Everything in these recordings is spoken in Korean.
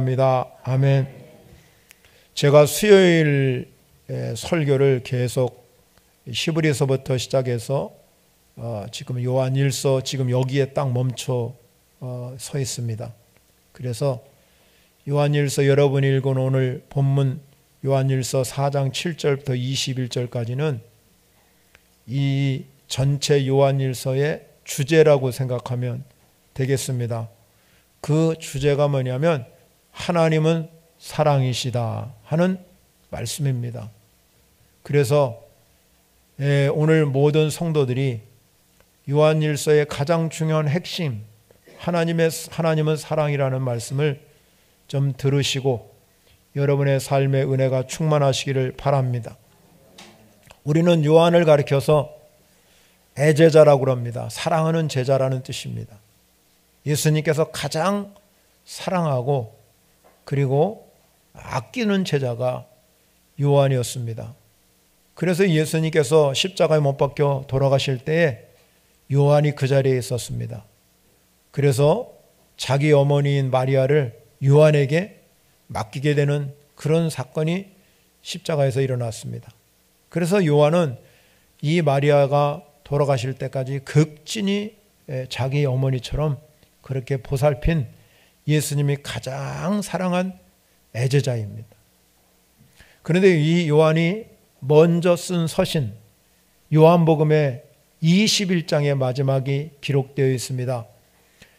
축복합니다. 아멘. 제가 수요일 설교를 계속 히브리서부터 시작해서 지금 요한일서 지금 여기에 딱 멈춰 서 있습니다. 그래서 요한일서 여러분이 읽은 오늘 본문 요한일서 4장 7절부터 21절까지는 이 전체 요한일서의 주제라고 생각하면 되겠습니다. 그 주제가 뭐냐면 하나님은 사랑이시다 하는 말씀입니다. 그래서 오늘 모든 성도들이 요한일서의 가장 중요한 핵심 하나님은 사랑이라는 말씀을 좀 들으시고 여러분의 삶의 은혜가 충만하시기를 바랍니다. 우리는 요한을 가리켜서 애제자라고 합니다. 사랑하는 제자라는 뜻입니다. 예수님께서 가장 사랑하고 그리고 아끼는 제자가 요한이었습니다. 그래서 예수님께서 십자가에 못 박혀 돌아가실 때에 요한이 그 자리에 있었습니다. 그래서 자기 어머니인 마리아를 요한에게 맡기게 되는 그런 사건이 십자가에서 일어났습니다. 그래서 요한은 이 마리아가 돌아가실 때까지 극진히 자기 어머니처럼 그렇게 보살핀 예수님이 가장 사랑한 애제자입니다. 그런데 이 요한이 먼저 쓴 서신 요한복음의 21장의 마지막이 기록되어 있습니다.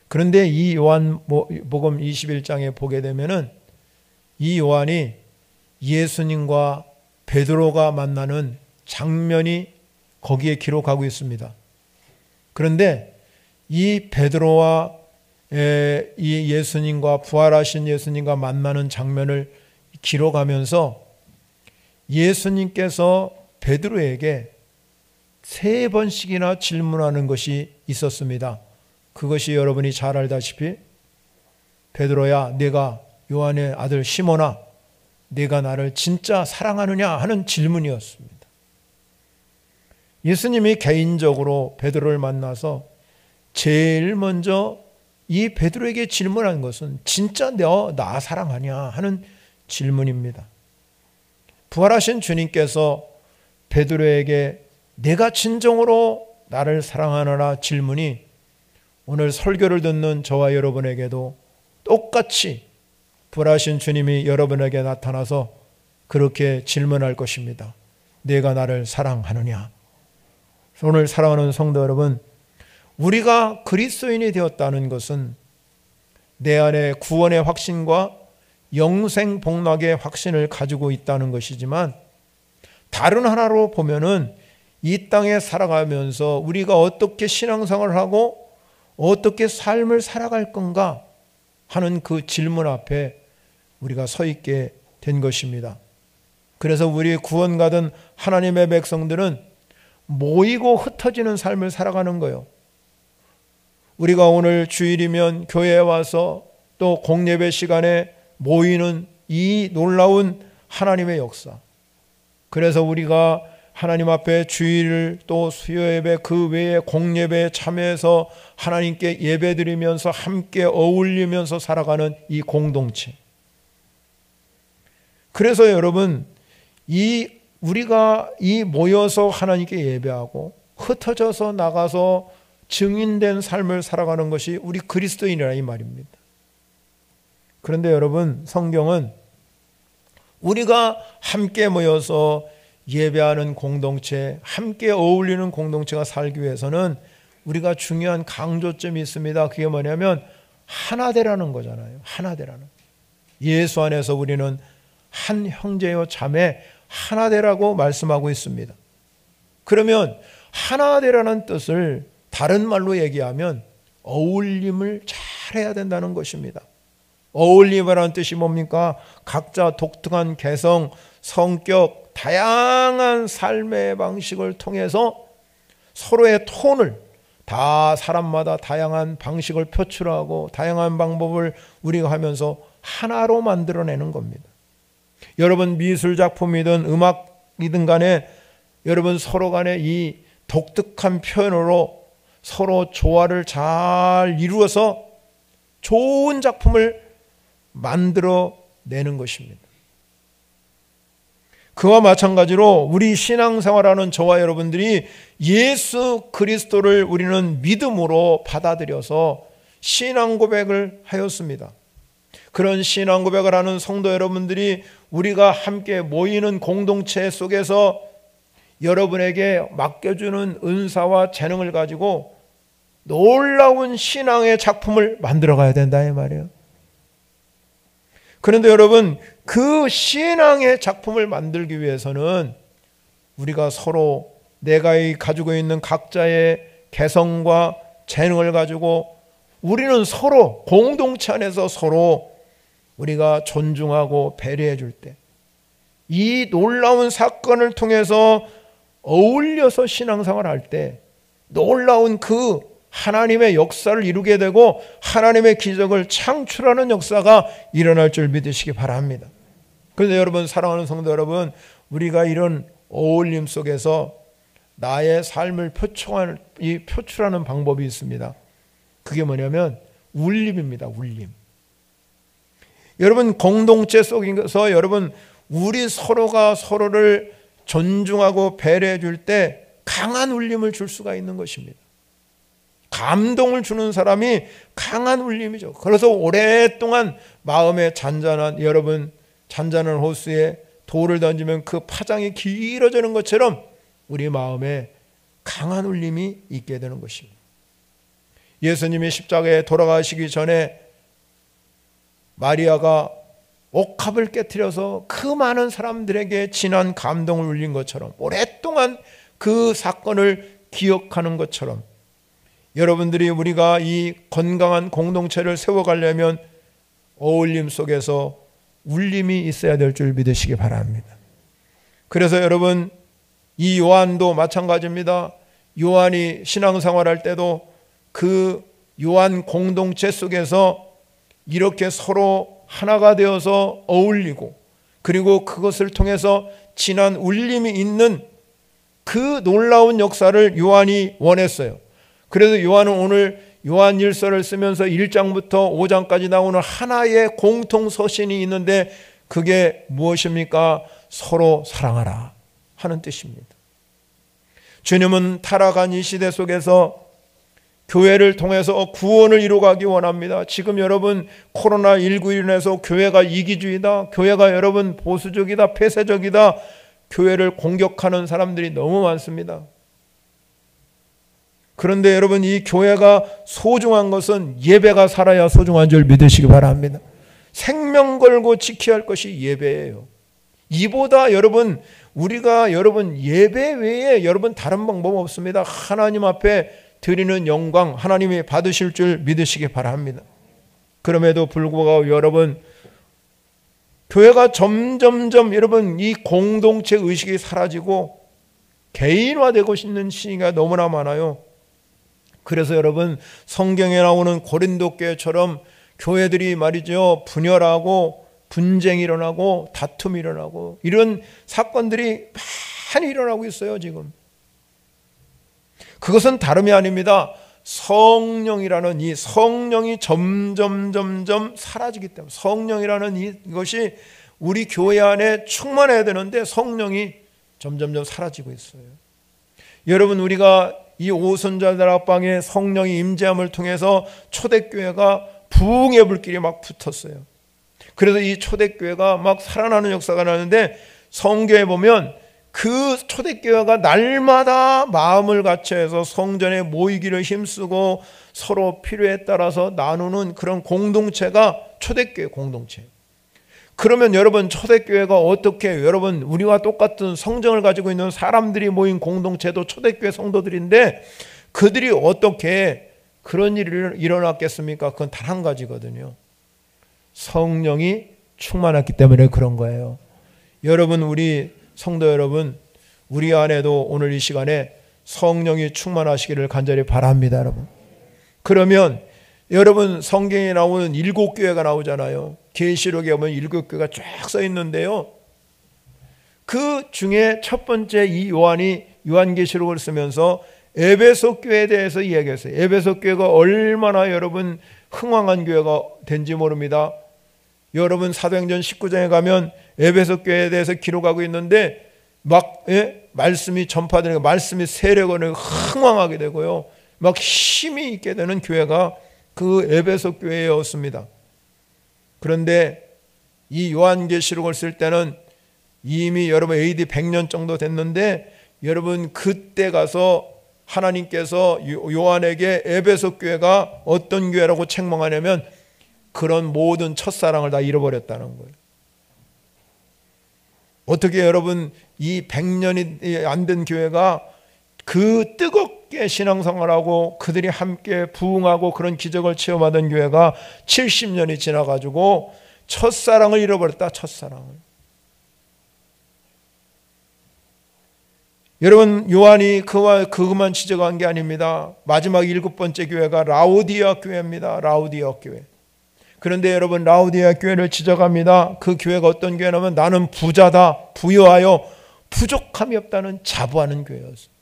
그런데 이 요한복음 21장에 보게 되면은 이 요한이 예수님과 베드로가 만나는 장면이 거기에 기록하고 있습니다. 그런데 이 베드로와 이 예수님과 부활하신 예수님과 만나는 장면을 기록하면서 예수님께서 베드로에게 3번씩이나 질문하는 것이 있었습니다. 그것이 여러분이 잘 알다시피 베드로야, 내가 요한의 아들 시몬아, 네가 나를 진짜 사랑하느냐 하는 질문이었습니다. 예수님이 개인적으로 베드로를 만나서 제일 먼저 이 베드로에게 질문한 것은 진짜 너 나 사랑하냐 하는 질문입니다. 부활하신 주님께서 베드로에게 내가 진정으로 나를 사랑하느냐 질문이 오늘 설교를 듣는 저와 여러분에게도 똑같이 부활하신 주님이 여러분에게 나타나서 그렇게 질문할 것입니다. 내가 나를 사랑하느냐? 오늘 사랑하는 성도 여러분, 우리가 그리스도인이 되었다는 것은 내 안에 구원의 확신과 영생 복락의 확신을 가지고 있다는 것이지만 다른 하나로 보면은 이 땅에 살아가면서 우리가 어떻게 신앙생활을 하고 어떻게 삶을 살아갈 건가 하는 그 질문 앞에 우리가 서 있게 된 것입니다. 그래서 우리 구원받은 하나님의 백성들은 모이고 흩어지는 삶을 살아가는 거예요. 우리가 오늘 주일이면 교회에 와서 또 공예배 시간에 모이는 이 놀라운 하나님의 역사. 그래서 우리가 하나님 앞에 주일 또 수요예배 그 외에 공예배에 참여해서 하나님께 예배드리면서 함께 어울리면서 살아가는 이 공동체. 그래서 여러분 우리가 모여서 하나님께 예배하고 흩어져서 나가서 증인된 삶을 살아가는 것이 우리 그리스도인이라 이 말입니다. 그런데 여러분 성경은 우리가 함께 모여서 예배하는 공동체, 함께 어울리는 공동체가 살기 위해서는 우리가 중요한 강조점이 있습니다. 그게 뭐냐면 하나되라는 거잖아요. 하나되라는. 예수 안에서 우리는 한 형제요 자매 하나되라고 말씀하고 있습니다. 그러면 하나되라는 뜻을 다른 말로 얘기하면 어울림을 잘해야 된다는 것입니다. 어울림이라는 뜻이 뭡니까? 각자 독특한 개성, 성격, 다양한 삶의 방식을 통해서 서로의 톤을 다 사람마다 다양한 방식을 표출하고 다양한 방법을 우리가 하면서 하나로 만들어내는 겁니다. 여러분 미술 작품이든 음악이든 간에 여러분 서로 간에 이 독특한 표현으로 서로 조화를 잘 이루어서 좋은 작품을 만들어내는 것입니다. 그와 마찬가지로 우리 신앙생활하는 저와 여러분들이 예수 그리스도를 우리는 믿음으로 받아들여서 신앙 고백을 하였습니다. 그런 신앙 고백을 하는 성도 여러분들이 우리가 함께 모이는 공동체 속에서 여러분에게 맡겨주는 은사와 재능을 가지고 놀라운 신앙의 작품을 만들어 가야 된다 이 말이에요. 그런데 여러분, 그 신앙의 작품을 만들기 위해서는 우리가 서로 내가 가지고 있는 각자의 개성과 재능을 가지고 우리는 서로 공동체 안에서 서로 우리가 존중하고 배려해 줄 때, 이 놀라운 사건을 통해서 어울려서 신앙생활을 할 때 놀라운 그 하나님의 역사를 이루게 되고 하나님의 기적을 창출하는 역사가 일어날 줄 믿으시기 바랍니다. 그런데 여러분, 사랑하는 성도 여러분, 우리가 이런 어울림 속에서 나의 삶을 표출하는 방법이 있습니다. 그게 뭐냐면 울림입니다. 울림. 여러분, 공동체 속에서 여러분, 우리 서로가 서로를 존중하고 배려해 줄 때 강한 울림을 줄 수가 있는 것입니다. 감동을 주는 사람이 강한 울림이죠. 그래서 오랫동안 마음에 잔잔한, 여러분 잔잔한 호수에 돌을 던지면 그 파장이 길어지는 것처럼 우리 마음에 강한 울림이 있게 되는 것입니다. 예수님이 십자가에 돌아가시기 전에 마리아가 옥합을 깨트려서 그 많은 사람들에게 진한 감동을 울린 것처럼, 오랫동안 그 사건을 기억하는 것처럼, 여러분들이 우리가 이 건강한 공동체를 세워가려면 어울림 속에서 울림이 있어야 될 줄 믿으시기 바랍니다. 그래서 여러분, 이 요한도 마찬가지입니다. 요한이 신앙생활할 때도 그 요한 공동체 속에서 이렇게 서로 하나가 되어서 어울리고, 그리고 그것을 통해서 진한 울림이 있는 그 놀라운 역사를 요한이 원했어요. 그래서 요한은 오늘 요한일서를 쓰면서 1장부터 5장까지 나오는 하나의 공통 서신이 있는데, 그게 무엇입니까? 서로 사랑하라 하는 뜻입니다. 주님은 타락한 이 시대 속에서 교회를 통해서 구원을 이루어가기 원합니다. 지금 여러분, 코로나19로 인해서 교회가 이기주의다, 교회가 여러분 보수적이다, 폐쇄적이다, 교회를 공격하는 사람들이 너무 많습니다. 그런데 여러분, 이 교회가 소중한 것은 예배가 살아야 소중한 줄 믿으시기 바랍니다. 생명 걸고 지켜야 할 것이 예배예요. 이보다 여러분, 우리가 여러분 예배 외에 여러분 다른 방법 없습니다. 하나님 앞에 드리는 영광 하나님이 받으실 줄 믿으시기 바랍니다. 그럼에도 불구하고 여러분, 교회가 점점점 여러분 이 공동체 의식이 사라지고 개인화되고 있는 시기가 너무나 많아요. 그래서 여러분, 성경에 나오는 고린도 교회처럼 교회들이 말이죠, 분열하고 분쟁이 일어나고 다툼이 일어나고 이런 사건들이 많이 일어나고 있어요 지금. 그것은 다름이 아닙니다. 성령이라는 이 성령이 점점 사라지기 때문에, 성령이라는 이것이 우리 교회 안에 충만해야 되는데 성령이 점점 사라지고 있어요. 여러분, 우리가 이 오순절 앞방에 성령이 임재함을 통해서 초대교회가 부흥의 불길이 막 붙었어요. 그래서 이 초대교회가 막 살아나는 역사가 나는데, 성경에 보면 그 초대교회가 날마다 마음을 같이해서 성전에 모이기를 힘쓰고 서로 필요에 따라서 나누는 그런 공동체가 초대교회 공동체. 그러면 여러분, 초대교회가 어떻게, 여러분 우리와 똑같은 성정을 가지고 있는 사람들이 모인 공동체도 초대교회 성도들인데 그들이 어떻게 그런 일이 일어났겠습니까? 그건 단 한 가지거든요. 성령이 충만했기 때문에 그런 거예요. 여러분, 우리 성도 여러분, 우리 안에도 오늘 이 시간에 성령이 충만하시기를 간절히 바랍니다. 여러분, 그러면 여러분, 성경에 나오는 7교회가 나오잖아요. 계시록에 보면 7교회가 쫙 써 있는데요, 그 중에 첫 번째 이 요한이 요한계시록을 쓰면서 에베소 교회에 대해서 이야기했어요. 에베소 교회가 얼마나 여러분 흥왕한 교회가 된지 모릅니다. 여러분 사도행전 19장에 가면 에베소 교회에 대해서 기록하고 있는데 막 말씀이 전파되는 말씀이 세력을 흥왕하게 되고요. 막 힘이 있게 되는 교회가 그 에베소 교회였습니다. 그런데 이 요한계시록을 쓸 때는 이미 여러분 AD 100년 정도 됐는데 여러분 그때 가서 하나님께서 요한에게 에베소 교회가 어떤 교회라고 책망하냐면 그런 모든 첫사랑을 다 잃어버렸다는 거예요. 어떻게 여러분 이 100년이 안 된 교회가 그 뜨겁게 신앙생활하고 그들이 함께 부흥하고 그런 기적을 체험하던 교회가 70년이 지나가지고 첫사랑을 잃어버렸다. 첫사랑을. 여러분 요한이 그것만 지적한 게 아닙니다. 마지막 7번째 교회가 라오디아 교회입니다. 라오디아 교회. 그런데 여러분 라오디아 교회를 지적합니다. 그 교회가 어떤 교회냐면 나는 부자다, 부유하여 부족함이 없다는 자부하는 교회였어요.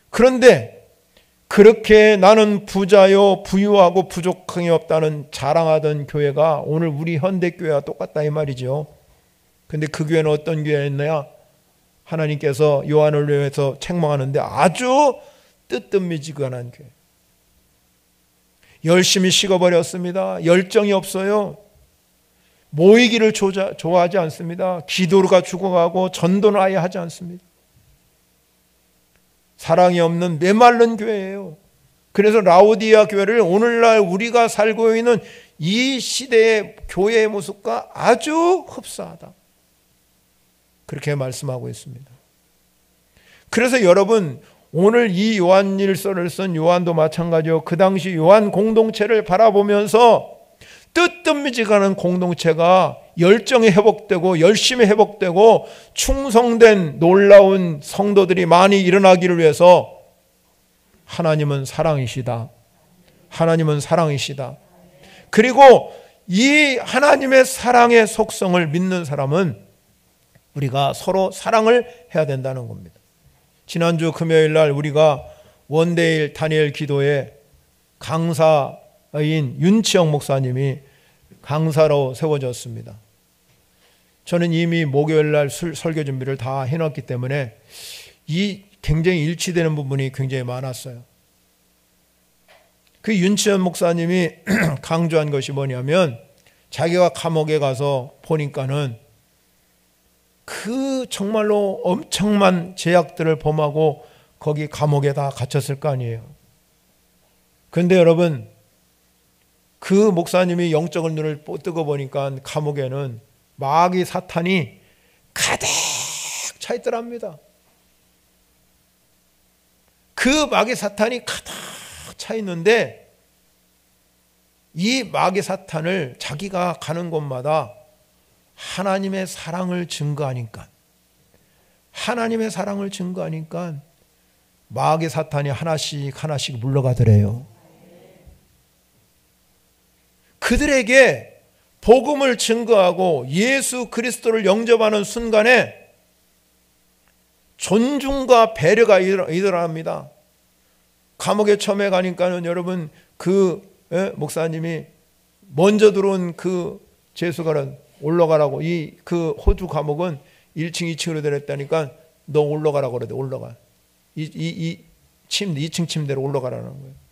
그런데 그렇게 나는 부자요 부유하고 부족함이 없다는 자랑하던 교회가 오늘 우리 현대교회와 똑같다 이 말이죠. 그런데 그 교회는 어떤 교회였냐? 하나님께서 요한을 위해서 책망하는데 아주 뜨뜻미지근한 교회. 열심히 식어버렸습니다. 열정이 없어요. 모이기를 좋아하지 않습니다. 기도가 죽어가고 전도는 아예 하지 않습니다. 사랑이 없는 메마른 교회예요. 그래서 라오디아 교회를 오늘날 우리가 살고 있는 이 시대의 교회의 모습과 아주 흡사하다. 그렇게 말씀하고 있습니다. 그래서 여러분 오늘 이 요한일서를 쓴 요한도 마찬가지요. 그 당시 요한 공동체를 바라보면서 뜨뜻미지근한 공동체가 열정이 회복되고 열심히 회복되고 충성된 놀라운 성도들이 많이 일어나기를 위해서 하나님은 사랑이시다. 하나님은 사랑이시다. 그리고 이 하나님의 사랑의 속성을 믿는 사람은 우리가 서로 사랑을 해야 된다는 겁니다. 지난주 금요일 날 우리가 원데일 다니엘 기도에 강사인 윤치영 목사님이 강사로 세워졌습니다. 저는 이미 목요일 날 설교 준비를 다 해놨기 때문에 이 굉장히 일치되는 부분이 굉장히 많았어요. 그 윤치영 목사님이 강조한 것이 뭐냐면 자기가 감옥에 가서 보니까는 그 정말로 엄청난 제약들을 범하고 거기 감옥에 다 갇혔을 거 아니에요. 그런데 여러분 그 목사님이 영적인 눈을 뜨고 보니까 감옥에는 마귀 사탄이 가득 차 있더랍니다. 그 마귀 사탄이 가득 차 있는데 이 마귀 사탄을 자기가 가는 곳마다 하나님의 사랑을 증거하니까 마귀 사탄이 하나씩 물러가더래요. 그들에게 복음을 증거하고 예수 그리스도를 영접하는 순간에 존중과 배려가 일어납니다. 감옥에 처음에 가니까는 여러분 그 목사님이 먼저 들어온 그 재수가는 올라가라고 그 호주 감옥은 1층 2층으로 내렸다니까 너 올라가라고 그러대. 올라가. 2층 침대로 올라가라는 거예요.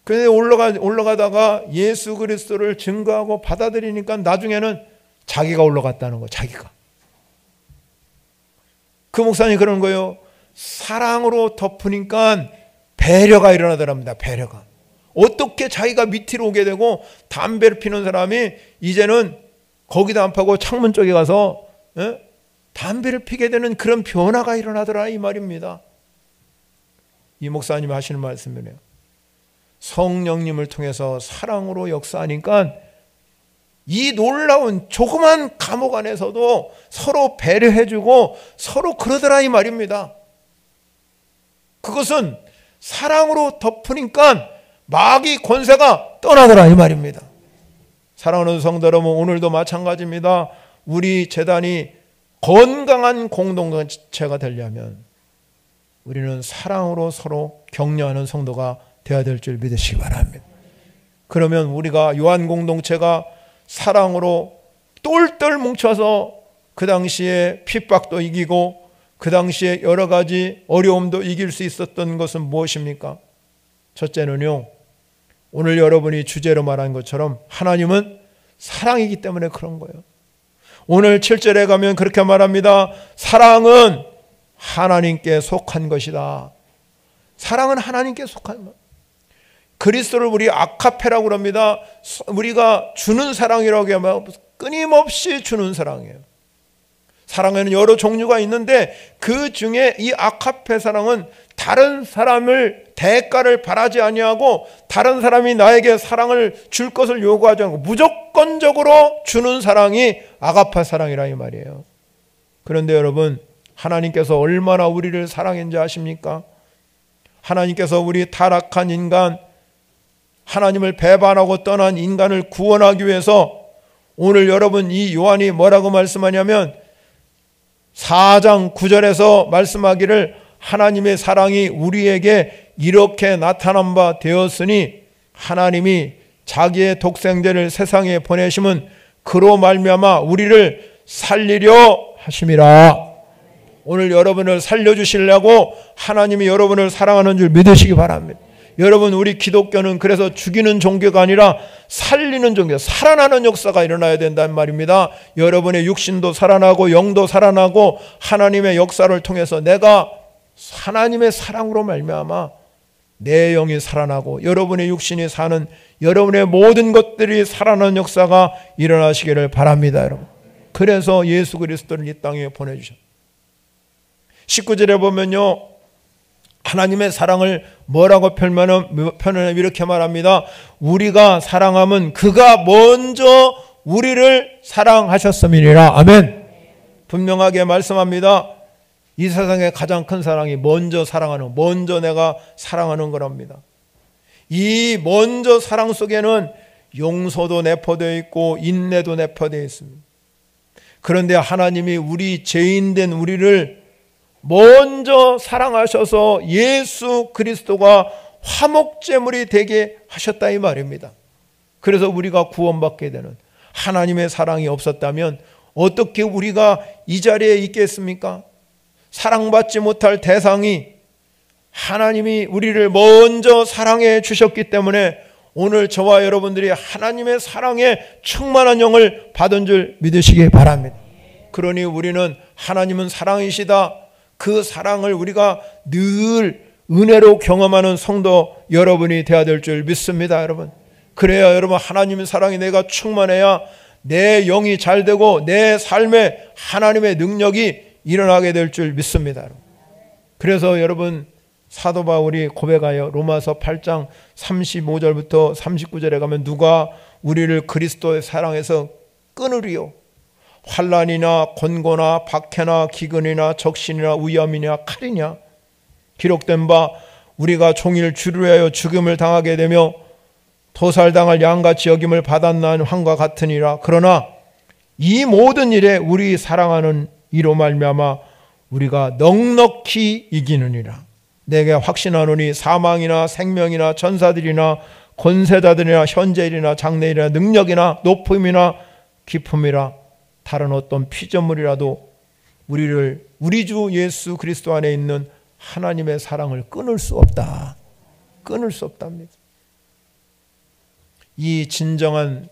그런데 올라가다가 예수 그리스도를 증거하고 받아들이니까 나중에는 자기가 올라갔다는 거예요. 자기가. 그 목사님이 그러는 거예요. 사랑으로 덮으니까 배려가 일어나더랍니다. 배려가. 어떻게 자기가 밑으로 오게 되고 담배를 피는 사람이 이제는 거기다 안 파고 창문 쪽에 가서 담배를 피게 되는 그런 변화가 일어나더라 이 말입니다. 이 목사님이 하시는 말씀이네요. 성령님을 통해서 사랑으로 역사하니까 이 놀라운 조그만 감옥 안에서도 서로 배려해주고 서로 그러더라 이 말입니다. 그것은 사랑으로 덮으니까 마귀 권세가 떠나더라 이 말입니다. 사랑하는 성도 여러분, 오늘도 마찬가지입니다. 우리 재단이 건강한 공동체가 되려면 우리는 사랑으로 서로 격려하는 성도가 되어야 될 줄 믿으시기 바랍니다. 그러면 우리가 요한 공동체가 사랑으로 똘똘 뭉쳐서 그 당시에 핍박도 이기고 그 당시에 여러 가지 어려움도 이길 수 있었던 것은 무엇입니까? 첫째는요, 오늘 여러분이 주제로 말한 것처럼 하나님은 사랑이기 때문에 그런 거예요. 오늘 7절에 가면 그렇게 말합니다. 사랑은 하나님께 속한 것이다. 사랑은 하나님께 속한 것. 그리스도를 우리 아카페라고 그럽니다. 우리가 주는 사랑이라고 하면 끊임없이 주는 사랑이에요. 사랑에는 여러 종류가 있는데 그 중에 이 아카페 사랑은 다른 사람을 대가를 바라지 아니하고 다른 사람이 나에게 사랑을 줄 것을 요구하지 않고 무조건적으로 주는 사랑이 아가파 사랑이라 이 말이에요. 그런데 여러분, 하나님께서 얼마나 우리를 사랑했는지 아십니까? 하나님께서 우리 타락한 인간, 하나님을 배반하고 떠난 인간을 구원하기 위해서 오늘 여러분 이 요한이 뭐라고 말씀하냐면 4장 9절에서 말씀하기를 하나님의 사랑이 우리에게 이렇게 나타난 바 되었으니 하나님이 자기의 독생자를 세상에 보내심은 그로 말미암아 우리를 살리려 하심이라. 오늘 여러분을 살려주시려고 하나님이 여러분을 사랑하는 줄 믿으시기 바랍니다. 여러분, 우리 기독교는 그래서 죽이는 종교가 아니라 살리는 종교, 살아나는 역사가 일어나야 된다는 말입니다. 여러분의 육신도 살아나고 영도 살아나고 하나님의 역사를 통해서 내가 하나님의 사랑으로 말미암아 내 영이 살아나고 여러분의 육신이 사는 여러분의 모든 것들이 살아나는 역사가 일어나시기를 바랍니다, 여러분. 그래서 예수 그리스도를 이 땅에 보내주셨습니다. 19절에 보면요, 하나님의 사랑을 뭐라고 표현하면 이렇게 말합니다. 우리가 사랑함은 그가 먼저 우리를 사랑하셨음이니라. 아멘. 분명하게 말씀합니다. 이 세상의 가장 큰 사랑이 먼저 사랑하는, 먼저 내가 사랑하는 거랍니다. 이 먼저 사랑 속에는 용서도 내포되어 있고 인내도 내포되어 있습니다. 그런데 하나님이 우리 죄인된 우리를 먼저 사랑하셔서 예수 그리스도가 화목제물이 되게 하셨다 이 말입니다. 그래서 우리가 구원받게 되는, 하나님의 사랑이 없었다면 어떻게 우리가 이 자리에 있겠습니까? 사랑받지 못할 대상이 하나님이 우리를 먼저 사랑해 주셨기 때문에 오늘 저와 여러분들이 하나님의 사랑에 충만한 영을 받은 줄 믿으시기 바랍니다. 그러니 우리는 하나님은 사랑이시다, 그 사랑을 우리가 늘 은혜로 경험하는 성도 여러분이 되어야 될 줄 믿습니다, 여러분. 그래야 여러분 하나님의 사랑이 내가 충만해야 내 영이 잘 되고 내 삶에 하나님의 능력이 일어나게 될 줄 믿습니다. 그래서 여러분 사도 바울이 고백하여 로마서 8장 35절부터 39절에 가면 누가 우리를 그리스도의 사랑에서 끊으리요? 환난이나 권고나 박해나 기근이나 적신이나 위험이냐 칼이냐? 기록된 바 우리가 종일 주를 위하여 죽음을 당하게 되며 도살당할 양같이 여김을 받았나니 함과 같으니라. 그러나 이 모든 일에 우리 사랑하는 이로 말미암아 우리가 넉넉히 이기느니라. 내게 확신하노니 사망이나 생명이나 전사들이나 권세자들이나 현재일이나 장래일이나 능력이나 높음이나 깊음이라 다른 어떤 피조물이라도 우리를 우리 주 예수 그리스도 안에 있는 하나님의 사랑을 끊을 수 없다. 끊을 수 없답니다. 이 진정한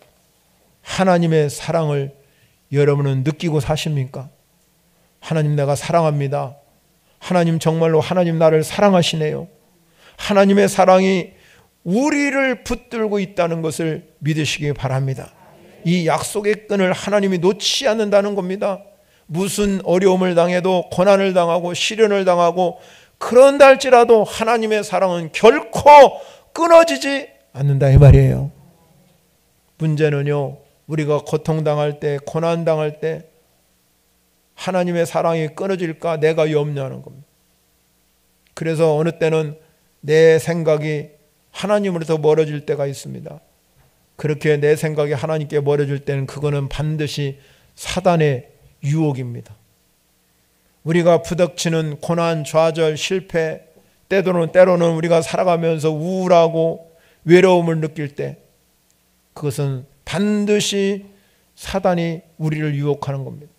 하나님의 사랑을 여러분은 느끼고 사십니까? 하나님 내가 사랑합니다. 하나님 정말로 하나님 나를 사랑하시네요. 하나님의 사랑이 우리를 붙들고 있다는 것을 믿으시기 바랍니다. 이 약속의 끈을 하나님이 놓지 않는다는 겁니다. 무슨 어려움을 당해도 고난을 당하고 시련을 당하고 그런다 할지라도 하나님의 사랑은 결코 끊어지지 않는다 이 말이에요. 문제는요, 우리가 고통당할 때 고난당할 때 하나님의 사랑이 끊어질까 내가 염려하는 겁니다. 그래서 어느 때는 내 생각이 하나님으로부터 멀어질 때가 있습니다. 그렇게 내 생각이 하나님께 멀어질 때는 그거는 반드시 사단의 유혹입니다. 우리가 부닥치는 고난, 좌절, 실패, 때로는 우리가 살아가면서 우울하고 외로움을 느낄 때 그것은 반드시 사단이 우리를 유혹하는 겁니다.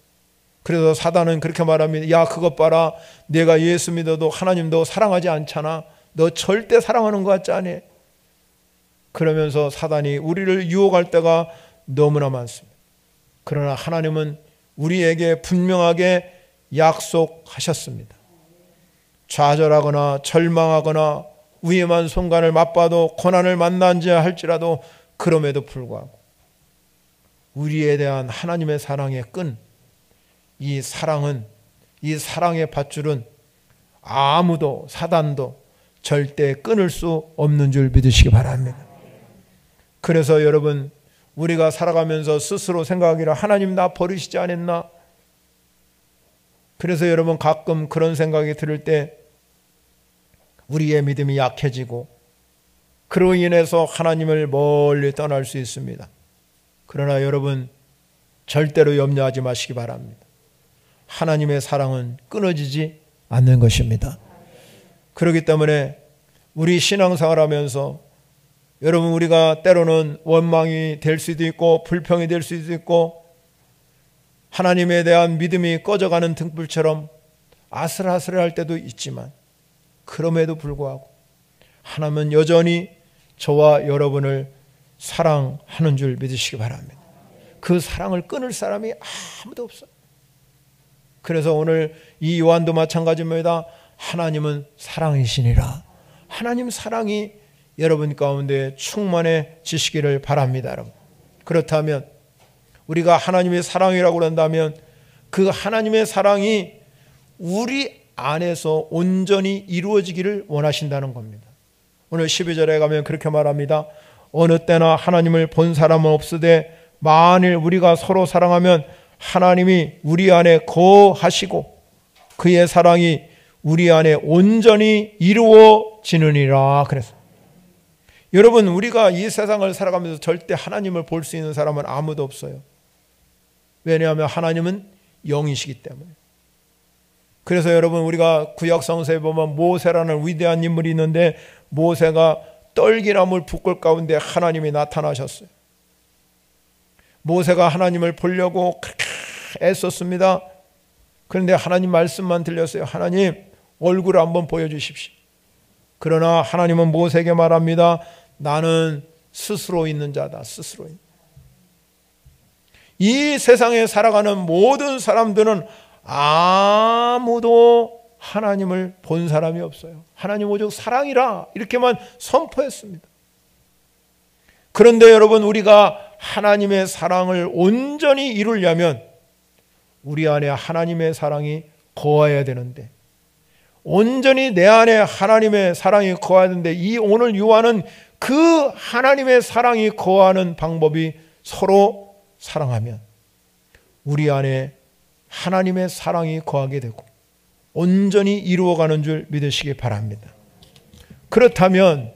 그래서 사단은 그렇게 말합니다. 야, 그것 봐라. 내가 예수 믿어도 하나님도 사랑하지 않잖아. 너 절대 사랑하는 것 같지 않니? 그러면서 사단이 우리를 유혹할 때가 너무나 많습니다. 그러나 하나님은 우리에게 분명하게 약속하셨습니다. 좌절하거나 절망하거나 위험한 순간을 맛봐도 고난을 만난지 할지라도 그럼에도 불구하고 우리에 대한 하나님의 사랑의 끈, 이 사랑은, 이 사랑의 밧줄은 아무도 사단도 절대 끊을 수 없는 줄 믿으시기 바랍니다. 그래서 여러분, 우리가 살아가면서 스스로 생각하기를 하나님 나 버리시지 않았나? 그래서 여러분 가끔 그런 생각이 들을 때 우리의 믿음이 약해지고 그로 인해서 하나님을 멀리 떠날 수 있습니다. 그러나 여러분 절대로 염려하지 마시기 바랍니다. 하나님의 사랑은 끊어지지 않는 것입니다. 그렇기 때문에 우리 신앙생활하면서 여러분 우리가 때로는 원망이 될 수도 있고 불평이 될 수도 있고 하나님에 대한 믿음이 꺼져가는 등불처럼 아슬아슬할 때도 있지만 그럼에도 불구하고 하나님은 여전히 저와 여러분을 사랑하는 줄 믿으시기 바랍니다. 그 사랑을 끊을 사람이 아무도 없어요. 그래서 오늘 이 요한도 마찬가지입니다. 하나님은 사랑이시니라. 하나님 사랑이 여러분 가운데 충만해지시기를 바랍니다. 여러분. 그렇다면 우리가 하나님의 사랑이라고 한다면 그 하나님의 사랑이 우리 안에서 온전히 이루어지기를 원하신다는 겁니다. 오늘 12절에 가면 그렇게 말합니다. 어느 때나 하나님을 본 사람은 없으되 만일 우리가 서로 사랑하면 하나님이 우리 안에 거하시고 그의 사랑이 우리 안에 온전히 이루어지느니라. 그래서 여러분 우리가 이 세상을 살아가면서 절대 하나님을 볼 수 있는 사람은 아무도 없어요. 왜냐하면 하나님은 영이시기 때문에. 그래서 여러분 우리가 구약성서에 보면 모세라는 위대한 인물이 있는데 모세가 떨기나물 붓골 가운데 하나님이 나타나셨어요. 모세가 하나님을 보려고 그렇게 애썼습니다. 그런데 하나님 말씀만 들렸어요. 하나님 얼굴을 한번 보여주십시오. 그러나 하나님은 모세에게 말합니다. 나는 스스로 있는 자다. 스스로 있는. 이 세상에 살아가는 모든 사람들은 아무도 하나님을 본 사람이 없어요. 하나님 오직 사랑이라 이렇게만 선포했습니다. 그런데 여러분 우리가 하나님의 사랑을 온전히 이루려면 우리 안에 하나님의 사랑이 거해야 되는데 온전히 내 안에 하나님의 사랑이 거해야 되는데 이 오늘 요한은 그 하나님의 사랑이 거하는 방법이 서로 사랑하면 우리 안에 하나님의 사랑이 거하게 되고 온전히 이루어가는 줄 믿으시기 바랍니다. 그렇다면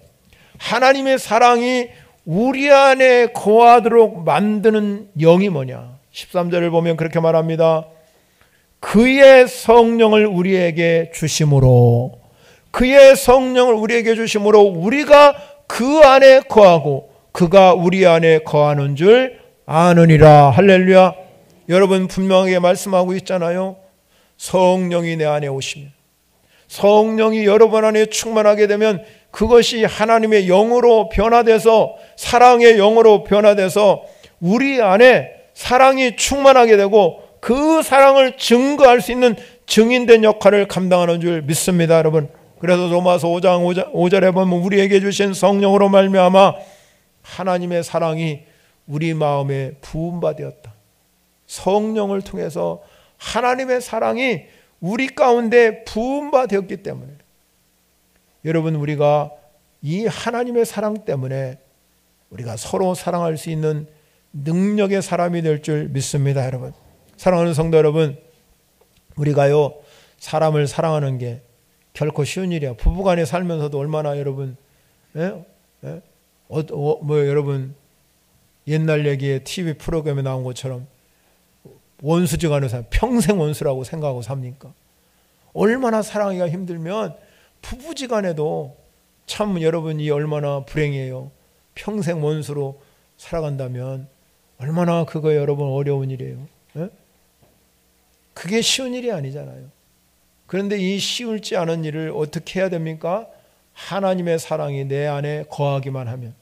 하나님의 사랑이 우리 안에 거하도록 만드는 영이 뭐냐? 13절을 보면 그렇게 말합니다. 그의 성령을 우리에게 주심으로 그의 성령을 우리에게 주심으로 우리가 그 안에 거하고 그가 우리 안에 거하는 줄 아느니라. 할렐루야. 여러분 분명하게 말씀하고 있잖아요. 성령이 내 안에 오시면 성령이 여러분 안에 충만하게 되면 그것이 하나님의 영으로 변화돼서 사랑의 영으로 변화돼서 우리 안에 사랑이 충만하게 되고 그 사랑을 증거할 수 있는 증인된 역할을 감당하는 줄 믿습니다. 여러분. 그래서 로마서 5장 5절에 보면 우리에게 주신 성령으로 말미암아 하나님의 사랑이 우리 마음에 부음받았다. 성령을 통해서 하나님의 사랑이 우리 가운데 부음받았기 때문에 여러분 우리가 이 하나님의 사랑 때문에 우리가 서로 사랑할 수 있는 능력의 사람이 될 줄 믿습니다. 여러분. 사랑하는 성도 여러분, 우리가요 사람을 사랑하는 게 결코 쉬운 일이야. 부부간에 살면서도 얼마나 여러분 여러분 옛날 얘기에 TV 프로그램에 나온 것처럼 원수지간에 사람 평생 원수라고 생각하고 삽니까? 얼마나 사랑하기가 힘들면 부부지간에도 참 여러분이 얼마나 불행해요. 평생 원수로 살아간다면 얼마나 그거 여러분 어려운 일이에요. 예? 그게 쉬운 일이 아니잖아요. 그런데 이 쉬울지 않은 일을 어떻게 해야 됩니까? 하나님의 사랑이 내 안에 거하기만 하면.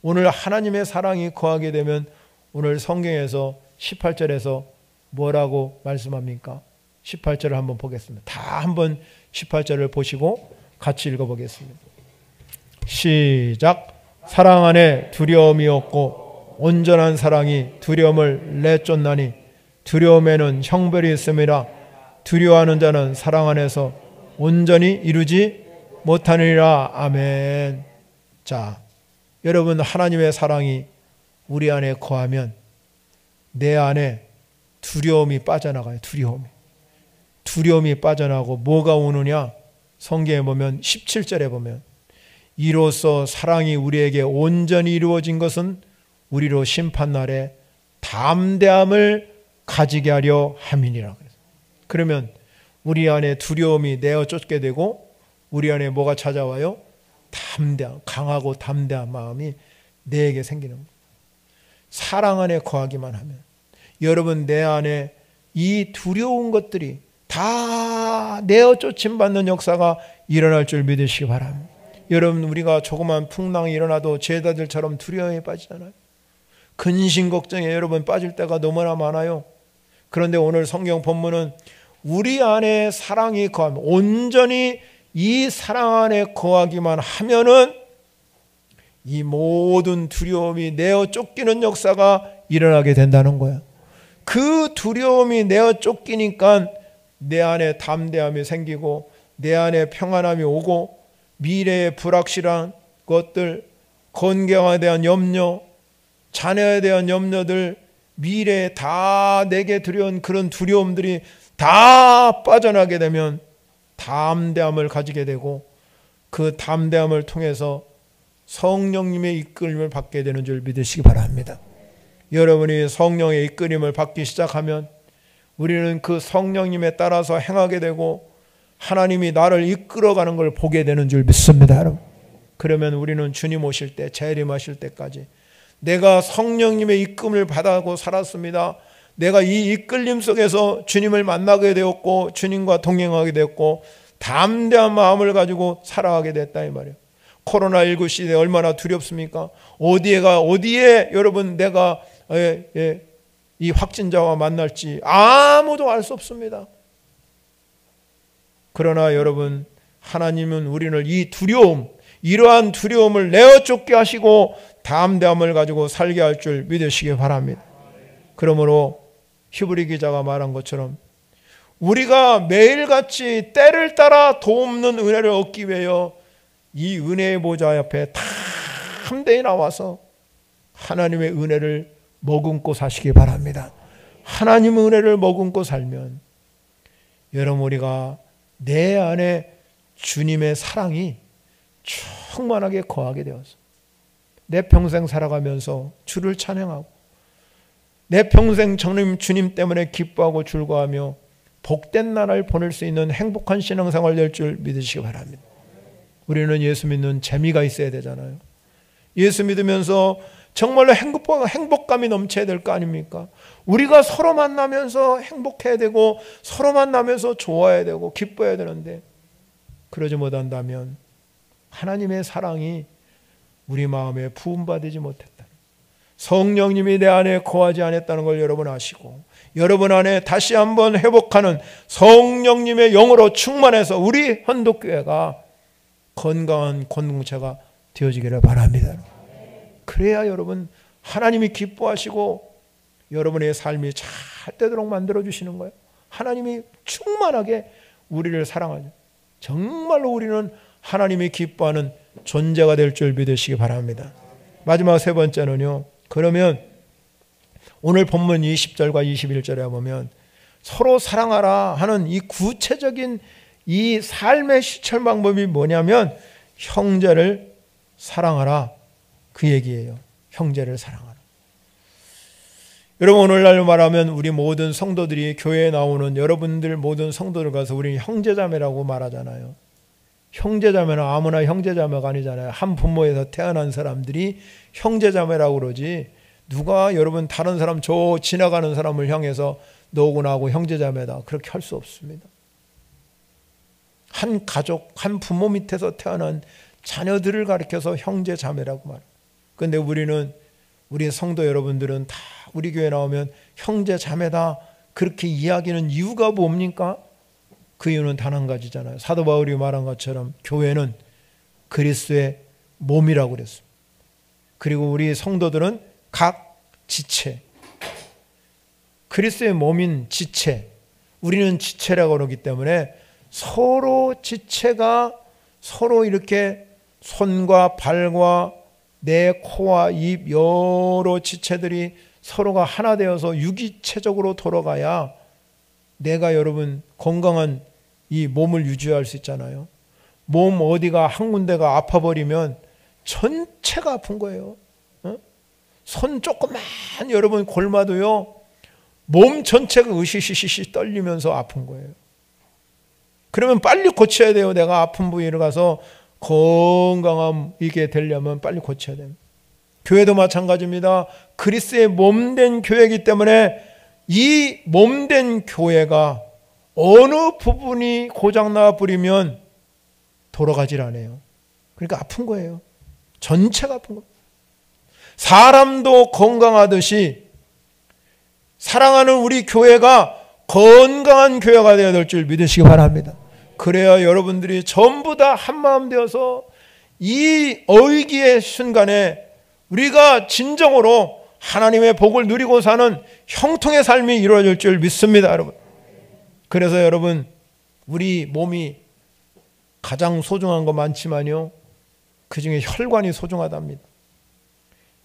오늘 하나님의 사랑이 거하게 되면 오늘 성경에서 18절에서 뭐라고 말씀합니까? 18절을 한번 보겠습니다. 다 한번 18절을 보시고 같이 읽어보겠습니다. 시작. 사랑 안에 두려움이 없고 온전한 사랑이 두려움을 내쫓나니 두려움에는 형벌이 있음이라 두려워하는 자는 사랑 안에서 온전히 이루지 못하느니라. 아멘. 자, 여러분 하나님의 사랑이 우리 안에 거하면 내 안에 두려움이 빠져나가요. 두려움이 빠져나가고 뭐가 오느냐? 성경에 보면 17절에 보면 이로써 사랑이 우리에게 온전히 이루어진 것은 우리로 심판날에 담대함을 가지게 하려 함이니라. 그러면 우리 안에 두려움이 내어 쫓게 되고 우리 안에 뭐가 찾아와요? 담대함, 강하고 담대한 마음이 내게 생기는 거예요. 사랑 안에 거하기만 하면 여러분 내 안에 이 두려운 것들이 다 내어 쫓임 받는 역사가 일어날 줄 믿으시기 바랍니다. 여러분 우리가 조그만 풍랑이 일어나도 제자들처럼 두려움에 빠지잖아요. 근심 걱정에 여러분 빠질 때가 너무나 많아요. 그런데 오늘 성경 본문은 우리 안에 사랑이 거하면 온전히 이 사랑 안에 거하기만 하면은 이 모든 두려움이 내어 쫓기는 역사가 일어나게 된다는 거야. 그 두려움이 내어 쫓기니까 내 안에 담대함이 생기고 내 안에 평안함이 오고 미래의 불확실한 것들, 건강에 대한 염려, 자녀에 대한 염려들, 미래에 다 내게 두려운 그런 두려움들이 다 빠져나게 되면 담대함을 가지게 되고 그 담대함을 통해서 성령님의 이끌림을 받게 되는 줄 믿으시기 바랍니다. 여러분이 성령의 이끌림을 받기 시작하면 우리는 그 성령님에 따라서 행하게 되고 하나님이 나를 이끌어가는 걸 보게 되는 줄 믿습니다. 여러분. 그러면 우리는 주님 오실 때, 재림하실 때까지 내가 성령님의 이끌림을 받아고 살았습니다. 내가 이 이끌림 속에서 주님을 만나게 되었고 주님과 동행하게 되었고 담대한 마음을 가지고 살아가게 됐다 이 말이에요. 코로나19 시대에 얼마나 두렵습니까? 어디에 여러분 내가 이 확진자와 만날지 아무도 알 수 없습니다. 그러나 여러분 하나님은 우리를 이 두려움, 이러한 두려움을 내어 쫓게 하시고 담대함을 가지고 살게 할 줄 믿으시기 바랍니다. 그러므로 히브리 기자가 말한 것처럼 우리가 매일같이 때를 따라 돕는 은혜를 얻기 위하여 이 은혜의 보좌 옆에 담대히 나와서 하나님의 은혜를 머금고 사시기 바랍니다. 하나님의 은혜를 머금고 살면 여러분 우리가 내 안에 주님의 사랑이 충만하게 거하게 되어서 내 평생 살아가면서 주를 찬양하고 내 평생 주님 때문에 기뻐하고 즐거워하며 복된 나라를 보낼 수 있는 행복한 신앙생활 될 줄 믿으시기 바랍니다. 우리는 예수 믿는 재미가 있어야 되잖아요. 예수 믿으면서 정말로 행복감이 넘쳐야 될 거 아닙니까? 우리가 서로 만나면서 행복해야 되고 서로 만나면서 좋아해야 되고 기뻐해야 되는데 그러지 못한다면 하나님의 사랑이 우리 마음에 부음받지 못했다. 성령님이 내 안에 거하지 않았다는 걸 여러분 아시고 여러분 안에 다시 한번 회복하는 성령님의 영으로 충만해서 우리 헌독교회가 건강한 공동체가 되어지기를 바랍니다. 그래야 여러분 하나님이 기뻐하시고 여러분의 삶이 잘 되도록 만들어주시는 거예요. 하나님이 충만하게 우리를 사랑하죠. 정말로 우리는 하나님이 기뻐하는 존재가 될 줄 믿으시기 바랍니다. 마지막 세 번째는요. 그러면 오늘 본문 20절과 21절에 보면 서로 사랑하라 하는 이 구체적인 이 삶의 실천 방법이 뭐냐면 형제를 사랑하라 그 얘기예요. 형제를 사랑하라. 여러분 오늘날 말하면 우리 모든 성도들이 교회에 나오는 여러분들 모든 성도들 가서 우리 형제자매라고 말하잖아요. 형제자매는 아무나 형제자매가 아니잖아요. 한 부모에서 태어난 사람들이 형제자매라고 그러지, 누가 여러분 다른 사람, 저 지나가는 사람을 향해서 너하고 나하고 형제자매다 그렇게 할 수 없습니다. 한 가족, 한 부모 밑에서 태어난 자녀들을 가리켜서 형제자매라고 말해요. 그런데 우리 성도 여러분들은 다 우리 교회 나오면 형제자매다 그렇게 이야기하는 이유가 뭡니까? 그 이유는 단 한 가지잖아요. 사도 바울이 말한 것처럼 교회는 그리스도의 몸이라고 그랬습니다. 그리고 우리 성도들은 각 지체, 그리스도의 몸인 지체, 우리는 지체라고 그러기 때문에 서로 지체가 서로 이렇게 손과 발과 내 코와 입 여러 지체들이 서로가 하나 되어서 유기체적으로 돌아가야 내가 여러분 건강한 이 몸을 유지할 수 있잖아요. 몸 어디가 한 군데가 아파버리면 전체가 아픈 거예요. 손 조그만 여러분 골마도요, 몸 전체가 으시시시 떨리면서 아픈 거예요. 그러면 빨리 고쳐야 돼요. 내가 아픈 부위를 가서 건강함 이게 되려면 빨리 고쳐야 됩니다. 교회도 마찬가지입니다. 그리스도의 몸된 교회이기 때문에 이 몸된 교회가 어느 부분이 고장나 버리면 돌아가질 않아요. 그러니까 아픈 거예요. 전체가 아픈 겁니다. 사람도 건강하듯이 사랑하는 우리 교회가 건강한 교회가 되어야 될 줄 믿으시기 바랍니다. 그래야 여러분들이 전부 다 한마음 되어서 이 어이기의 순간에 우리가 진정으로 하나님의 복을 누리고 사는 형통의 삶이 이루어질 줄 믿습니다, 여러분. 그래서 여러분, 우리 몸이 가장 소중한 거 많지만요, 그 중에 혈관이 소중하답니다.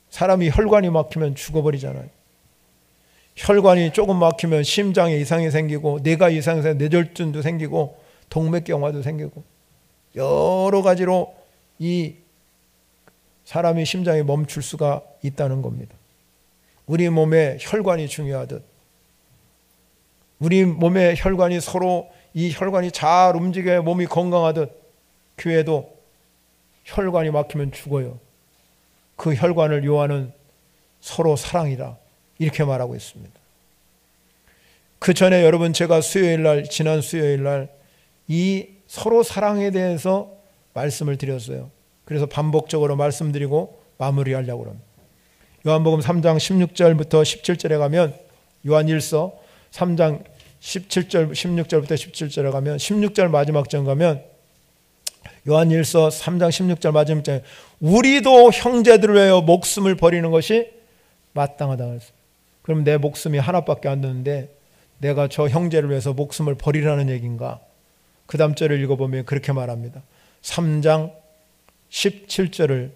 사람이 혈관이 막히면 죽어버리잖아요. 혈관이 조금 막히면 심장에 이상이 생기고 뇌가 이상이 생기고 뇌졸중도 생기고 동맥경화도 생기고 여러 가지로 이 사람이 심장이 멈출 수가 있다는 겁니다. 우리 몸에 혈관이 중요하듯 우리 몸의 혈관이 서로 이 혈관이 잘 움직여야 몸이 건강하듯 교회도 혈관이 막히면 죽어요. 그 혈관을 요하는 서로 사랑이라 이렇게 말하고 있습니다. 그 전에 여러분 제가 지난 수요일 날 이 서로 사랑에 대해서 말씀을 드렸어요. 그래서 반복적으로 말씀드리고 마무리하려고 합니다. 요한복음 3장 16절부터 17절에 가면, 요한일서 3장 16절부터 17절에 가면, 16절 마지막 절 가면 요한일서 3장 16절 마지막 절, 우리도 형제들을 위하여 목숨을 버리는 것이 마땅하다고 했어요. 그럼 내 목숨이 하나밖에 안 되는데 내가 저 형제를 위해서 목숨을 버리라는 얘기인가? 그 다음 절을 읽어보면 그렇게 말합니다. 3장 17절을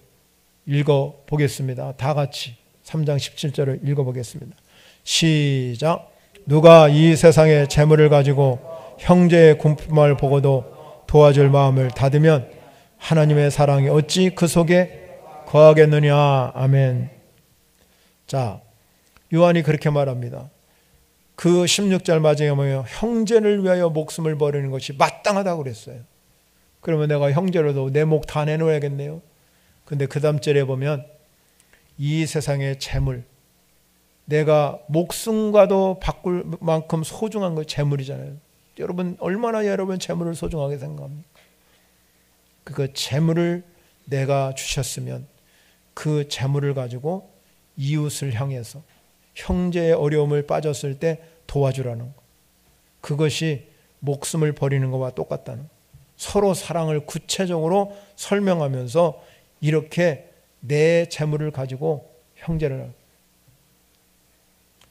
읽어보겠습니다. 다 같이 3장 17절을 읽어보겠습니다. 시작. 누가 이 세상의 재물을 가지고 형제의 굶음을 보고도 도와줄 마음을 닫으면 하나님의 사랑이 어찌 그 속에 거하겠느냐. 아멘. 자, 요한이 그렇게 말합니다. 그 16절 마지막에 보면 형제를 위하여 목숨을 버리는 것이 마땅하다고 그랬어요. 그러면 내가 형제로도 내 목 다 내놓아야겠네요. 근데 그 다음 절에 보면 이 세상의 재물, 내가 목숨과도 바꿀 만큼 소중한 거 재물이잖아요. 여러분 얼마나 여러분 재물을 소중하게 생각합니까? 그 재물을 내가 주셨으면 그 재물을 가지고 이웃을 향해서 형제의 어려움을 빠졌을 때 도와주라는 것. 그것이 목숨을 버리는 것과 똑같다는 것. 서로 사랑을 구체적으로 설명하면서 이렇게 내 재물을 가지고 형제를,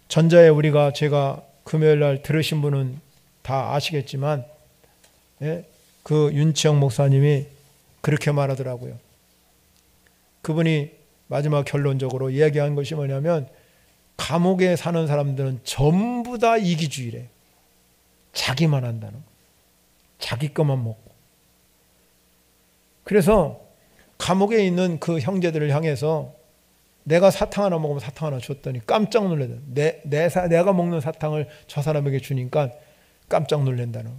전자에 우리가 제가 금요일 날 들으신 분은 다 아시겠지만 그 윤치영 목사님이 그렇게 말하더라고요. 그분이 마지막 결론적으로 이야기한 것이 뭐냐면 감옥에 사는 사람들은 전부 다 이기주의래. 자기만 한다는 거. 자기 것만 먹고. 그래서 감옥에 있는 그 형제들을 향해서 내가 사탕 하나 먹으면 사탕 하나 줬더니 깜짝 놀래요. 내가 먹는 사탕을 저 사람에게 주니까 깜짝 놀란다는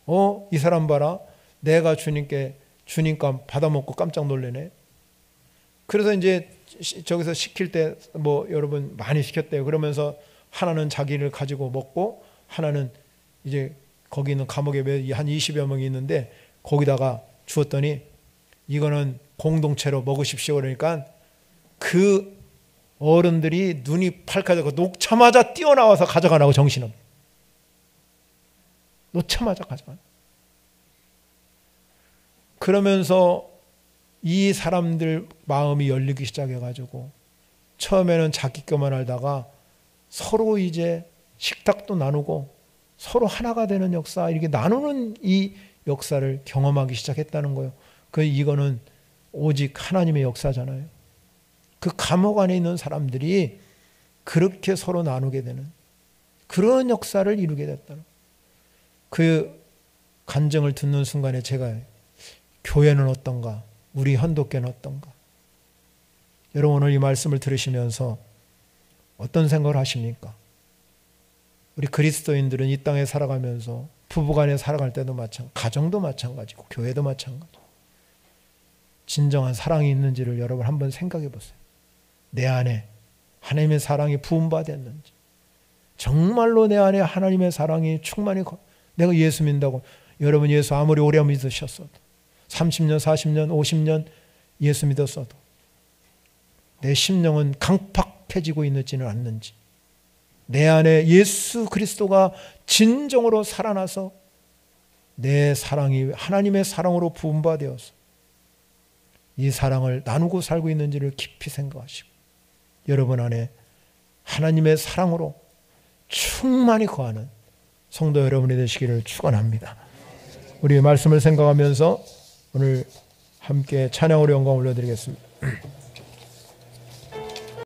거예요. 이 사람 봐라. 내가 주님께 주님감 받아먹고 깜짝 놀래네. 그래서 이제 저기서 시킬 때 뭐 여러분 많이 시켰대요. 그러면서 하나는 자기를 가지고 먹고 하나는 이제 거기 있는 감옥에 한 20여 명이 있는데 거기다가 주었더니 이거는 공동체로 먹으십시오. 그러니까 그 어른들이 눈이 팔까지고 놓자마자 뛰어나와서 가져가라고 정신없. 놓자마자 가져가. 그러면서 이 사람들 마음이 열리기 시작해가지고 처음에는 자기 것만 알다가 서로 이제 식탁도 나누고 서로 하나가 되는 역사, 이렇게 나누는 이 역사를 경험하기 시작했다는 거예요. 이거는 오직 하나님의 역사잖아요. 그 감옥 안에 있는 사람들이 그렇게 서로 나누게 되는 그런 역사를 이루게 됐다는 거예요. 그 간증을 듣는 순간에 제가 교회는 어떤가? 우리 현도교는 어떤가? 여러분 오늘 이 말씀을 들으시면서 어떤 생각을 하십니까? 우리 그리스도인들은 이 땅에 살아가면서 부부간에 살아갈 때도 마찬가지고 가정도 마찬가지고 교회도 마찬가지고 진정한 사랑이 있는지를 여러분 한번 생각해 보세요. 내 안에 하나님의 사랑이 부음받았는지, 정말로 내 안에 하나님의 사랑이 충만히, 내가 예수 믿는다고, 여러분 예수 아무리 오래 믿으셨어도 30년, 40년, 50년 예수 믿었어도 내 심령은 강팍해지고 있지는 않는지, 내 안에 예수 그리스도가 진정으로 살아나서 내 사랑이 하나님의 사랑으로 부음받아서 이 사랑을 나누고 살고 있는지를 깊이 생각하시고 여러분 안에 하나님의 사랑으로 충만히 거하는 성도 여러분이 되시기를 축원합니다. 우리 말씀을 생각하면서 오늘 함께 찬양으로 영광을 올려드리겠습니다.